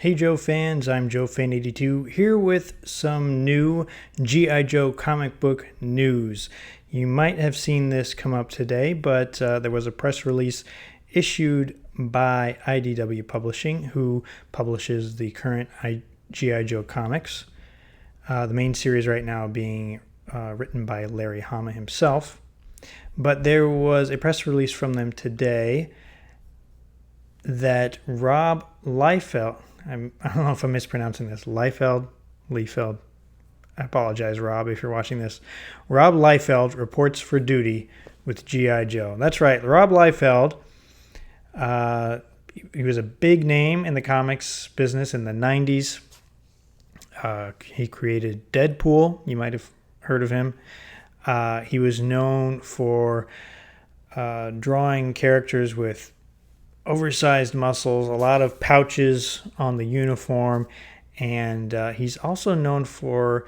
Hey Joe fans, I'm JoeFan82 here with some new G.I. Joe comic book news. You might have seen this come up today, but there was a press release issued by IDW Publishing, who publishes the current G.I. Joe comics. The main series right now being written by Larry Hama himself. But there was a press release from them today that Rob Liefeld, I don't know if I'm mispronouncing this, Liefeld. I apologize, Rob, if you're watching this. Rob Liefeld reports for duty with G.I. Joe. That's right, Rob Liefeld. He was a big name in the comics business in the 90s. He created Deadpool. You might have heard of him. He was known for drawing characters with oversized muscles, a lot of pouches on the uniform, and he's also known for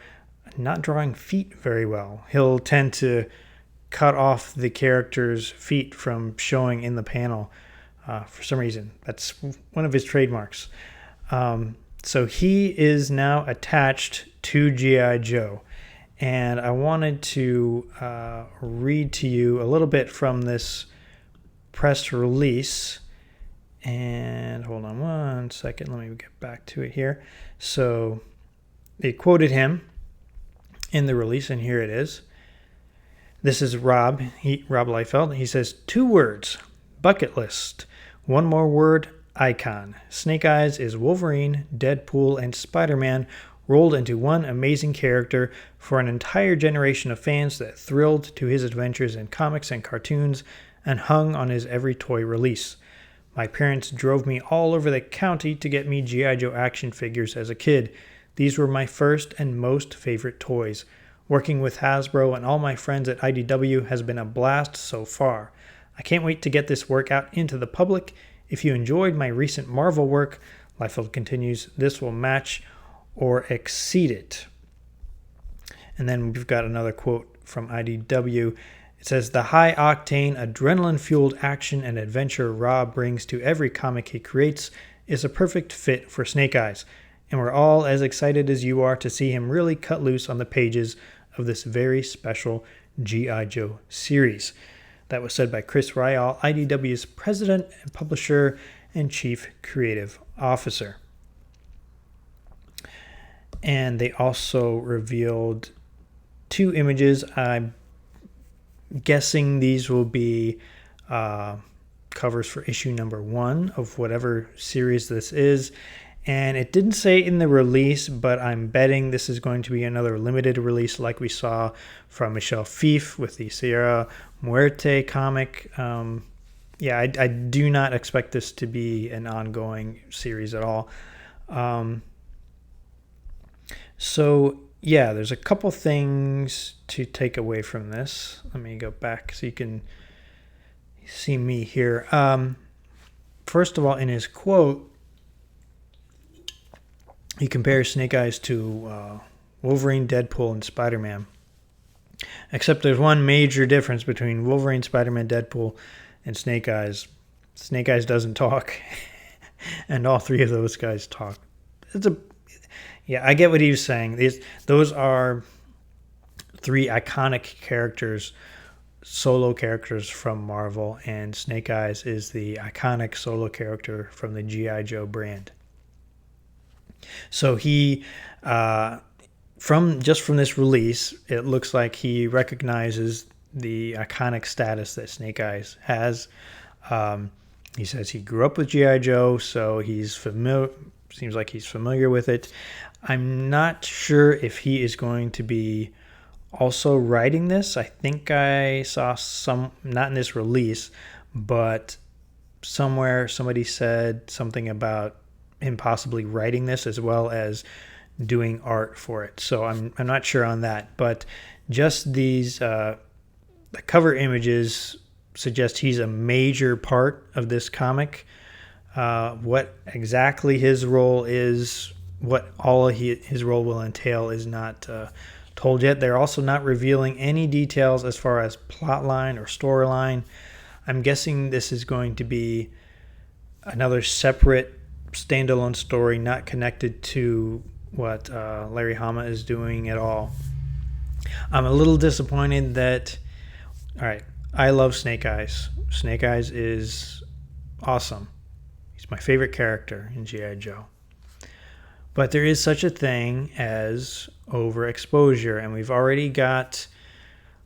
not drawing feet very well. He'll tend to cut off the character's feet from showing in the panel for some reason. That's one of his trademarks. So he is now attached to G.I. Joe, and I wanted to read to you a little bit from this press release. And hold on one second, let me get back to it here. So they quoted him in the release, and here it is. This is Rob Liefeld. He says, 2 words, bucket list. 1 more word, icon. Snake Eyes is Wolverine, Deadpool, and Spider-Man rolled into one amazing character for an entire generation of fans that thrilled to his adventures in comics and cartoons and hung on his every toy release. My parents drove me all over the county to get me G.I. Joe action figures as a kid. These were my first and most favorite toys. Working with Hasbro and all my friends at IDW has been a blast so far. I can't wait to get this work out into the public. If you enjoyed my recent Marvel work, Liefeld continues, this will match or exceed it. And then we've got another quote from IDW. It says, the high-octane, adrenaline-fueled action and adventure Rob brings to every comic he creates is a perfect fit for Snake Eyes, and we're all as excited as you are to see him really cut loose on the pages of this very special G.I. Joe series. That was said by Chris Ryall, IDW's president and publisher and chief creative officer. And they also revealed 2 images. I'm guessing these will be covers for issue number 1 of whatever series this is. And it didn't say in the release, but I'm betting this is going to be another limited release like we saw from Michelle Pfeiffer with the Sierra Muerte comic. I do not expect this to be an ongoing series at all. Yeah, there's a couple things to take away from this. Let me go back so you can see me here. First of all, in his quote, he compares Snake Eyes to Wolverine, Deadpool, and Spider-Man. Except there's one major difference between Wolverine, Spider-Man, Deadpool, and Snake Eyes. Snake Eyes doesn't talk, and all 3 of those guys talk. Yeah, I get what he was saying. Those are 3 iconic characters, solo characters from Marvel, and Snake Eyes is the iconic solo character from the G.I. Joe brand. So he, from this release, it looks like he recognizes the iconic status that Snake Eyes has. He says he grew up with G.I. Joe, so he's familiar. Seems like he's familiar with it. I'm not sure if he is going to be also writing this. I think I saw not in this release, but somewhere somebody said something about him possibly writing this as well as doing art for it. So I'm not sure on that, but just these the cover images suggest he's a major part of this comic. What exactly his role is, what all his role will entail is not told yet. They're also not revealing any details as far as plotline or storyline. I'm guessing this is going to be another separate standalone story, not connected to what Larry Hama is doing at all. I'm a little disappointed that, all right, I love Snake Eyes. Snake Eyes is awesome. He's my favorite character in G.I. Joe. But there is such a thing as overexposure, and we've already got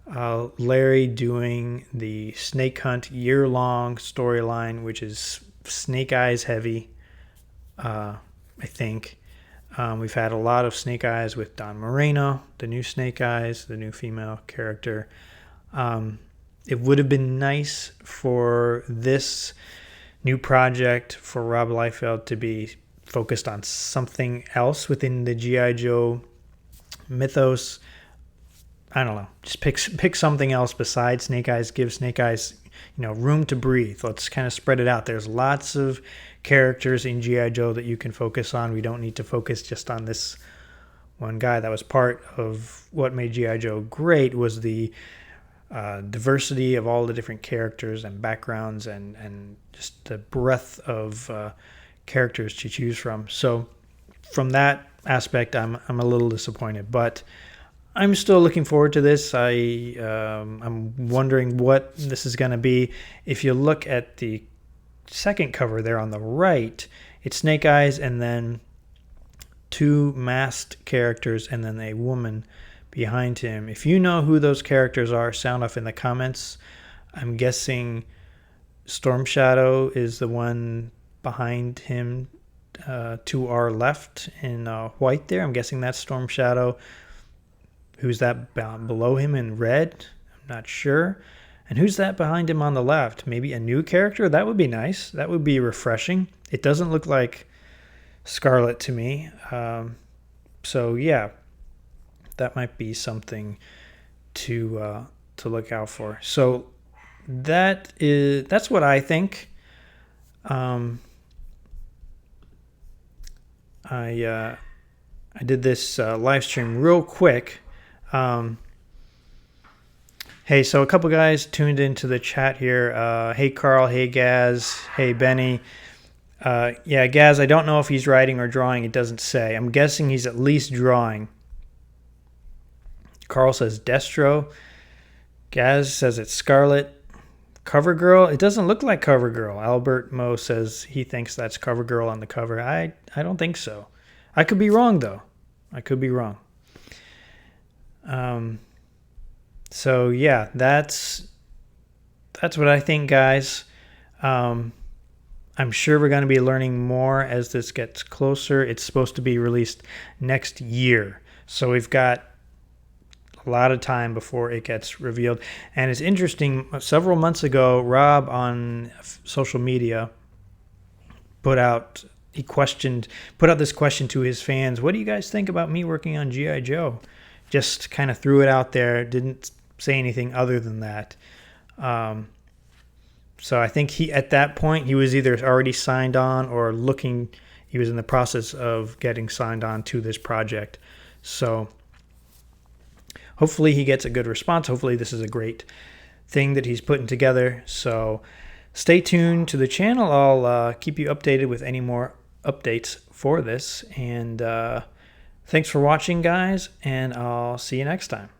Larry doing the Snake Hunt year-long storyline, which is Snake Eyes heavy, I think. We've had a lot of Snake Eyes with Don Moreno, the new Snake Eyes, the new female character. It would have been nice for this new project for Rob Liefeld to be focused on something else within the G.I. Joe mythos. I don't know. Just pick something else besides Snake Eyes. Give Snake Eyes, room to breathe. Let's kind of spread it out. There's lots of characters in G.I. Joe that you can focus on. We don't need to focus just on this one guy. That was part of what made G.I. Joe great, was the diversity of all the different characters and backgrounds and just the breadth of characters to choose from. So from that aspect, I'm a little disappointed, but I'm still looking forward to this. I'm wondering what this is going to be. If you look at the second cover there on the right, it's Snake Eyes and then two masked characters and then a woman behind him. If you know who those characters are, sound off in the comments. I'm guessing Storm Shadow is the one behind him to our left in white there. I'm guessing that's Storm Shadow. Who's that below him in red? I'm not sure. And who's that behind him on the left? Maybe a new character? That would be nice. That would be refreshing. It doesn't look like Scarlet to me. So yeah, that might be something to look out for. So that's what I think. I did this live stream real quick. Hey, so a couple guys tuned into the chat here. Hey, Carl. Hey, Gaz. Hey, Benny. Yeah, Gaz, I don't know if he's writing or drawing. It doesn't say. I'm guessing he's at least drawing. Carl says Destro. Gaz says it's Scarlet. CoverGirl. It doesn't look like CoverGirl. Albert Moe says he thinks that's CoverGirl on the cover. I don't think so. I could be wrong, though. I could be wrong. So yeah, that's what I think, guys. I'm sure we're going to be learning more as this gets closer. It's supposed to be released next year, so we've got a lot of time before it gets revealed. And it's interesting, several months ago, Rob on social media put out this question to his fans: what do you guys think about me working on G.I. Joe? Just kind of threw it out there, didn't say anything other than that. So I think at that point, he was either already signed on or he was in the process of getting signed on to this project. So hopefully he gets a good response. Hopefully this is a great thing that he's putting together. So stay tuned to the channel. I'll keep you updated with any more updates for this. And thanks for watching, guys, and I'll see you next time.